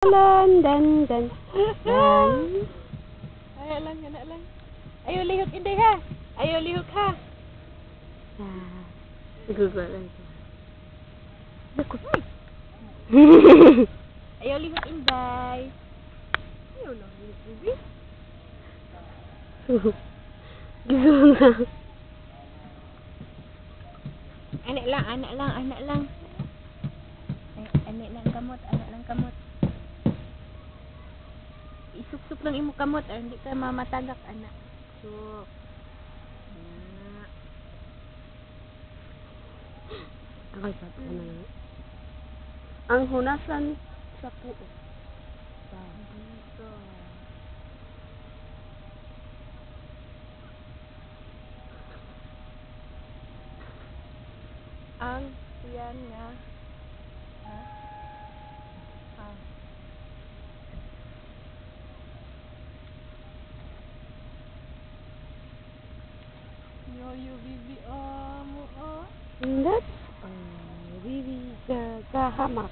Dan dan dan. Ay lang, anak lang. Ayo lihok inday ha. Ayo lihok ha. Ah, gugulan ko. Ayo lihok inday. Ayo lang lihok bibi. Gusto na. Anak lang, anak lang, anak lang. Anak lang kamot, anak lang kamot. Isuk-suk lang imo kamot, hindi ka mamatagak anak. Suk. Anak. Ako'y sabi ko na. Ang hunasan sa puo. Dito. Ang yan nga. Ha? Ha? Yo bibi mo That's bibi sa hamak.